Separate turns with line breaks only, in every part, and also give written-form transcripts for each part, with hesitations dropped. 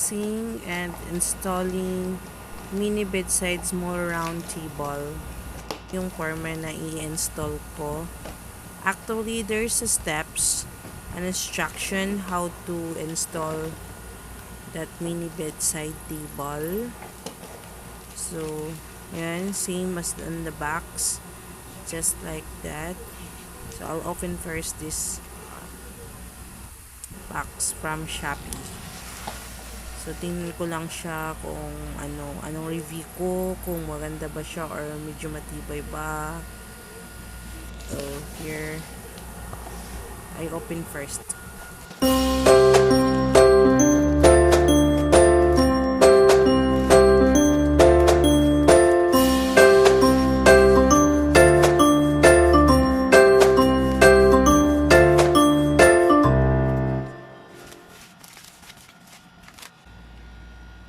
unboxing and installing mini bedside small round table. Yung former na i-install ko. Actually, there's a steps, an instruction how to install that mini bedside table. So, yan, same as in the box, just like that. So, I'll open first this box from Shoppee. So, tingnan ko lang siya kung anong review ko, kung maganda ba siya or medyo matibay ba. So, here, I open first.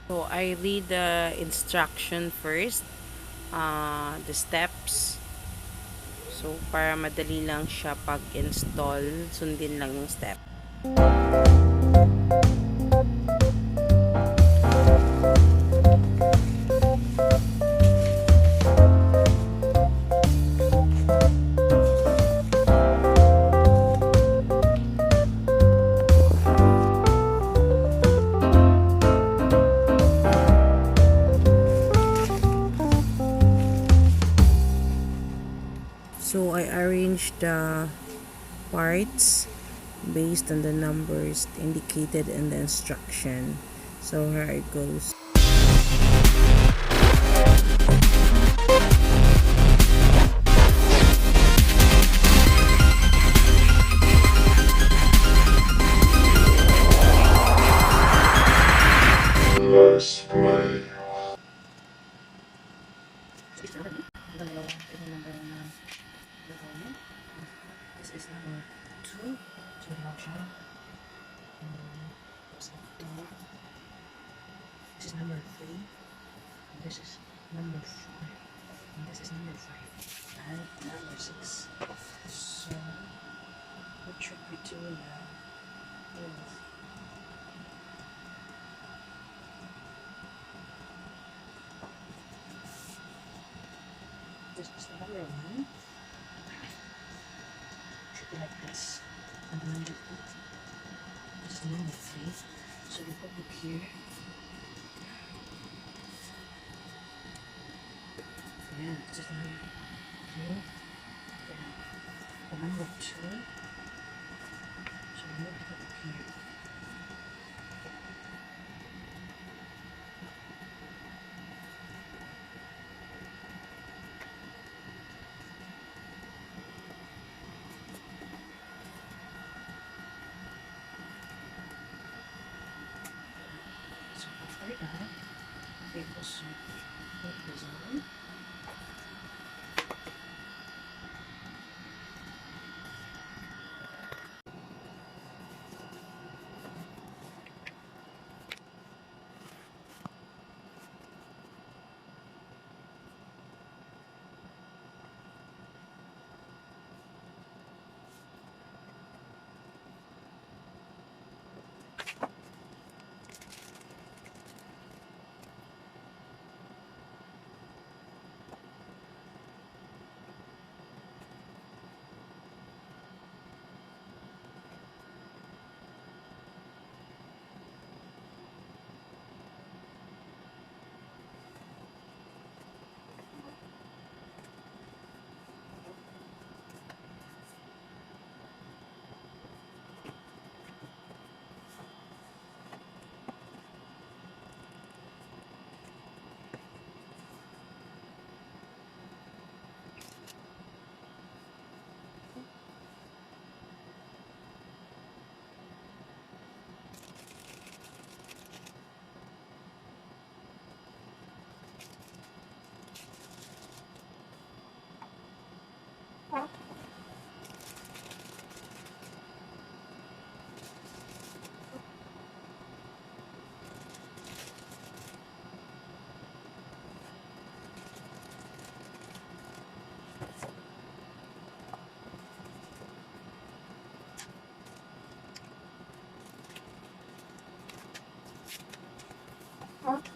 So, I read the instruction first, the steps. So, para madali lang siya pag-install, sundin lang yung step. So, I arranged the parts based on the numbers indicated in the instruction. So, here it goes.
Let's play.
This is number 2. So, this is number 3. And this is number 4. And this is number 5. And number 6. So, what should we do now? Is this is the number 1. Should be like this. And the number 2. This is the number 3. So we put it here. Yeah, this is the number 3. Yeah. The number 2. So we need to put it here. So after that, we also put this on. I need to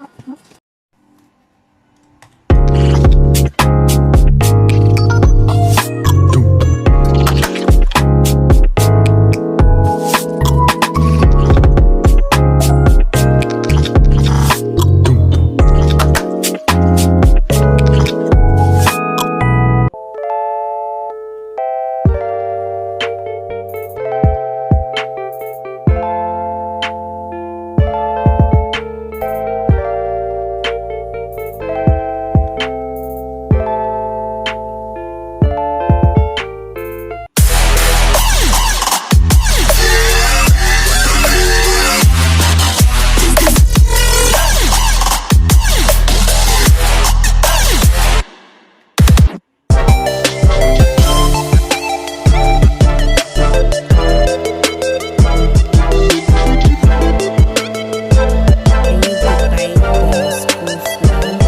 tie these screws lang.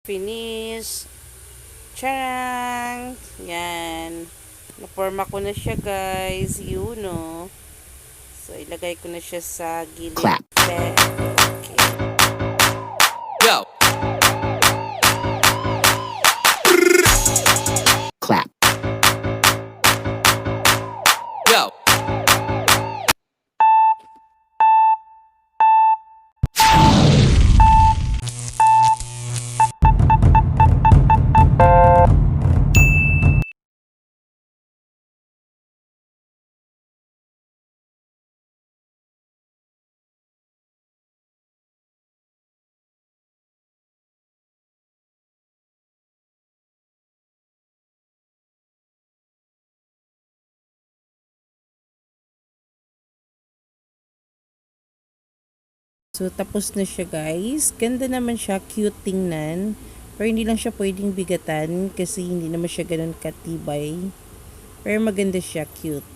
Finish. Charang! Yan. Naporma ko na siya, guys. Yun, no. So, ilagay ko na siya sa gilid.
Clap.
Okay.
Go. Clap. Go.
So, tapos na siya, guys. Ganda naman siya. Cute tingnan. Pero hindi lang siya pwedeng bigatan kasi hindi naman siya ganun katibay. Pero maganda siya. Cute.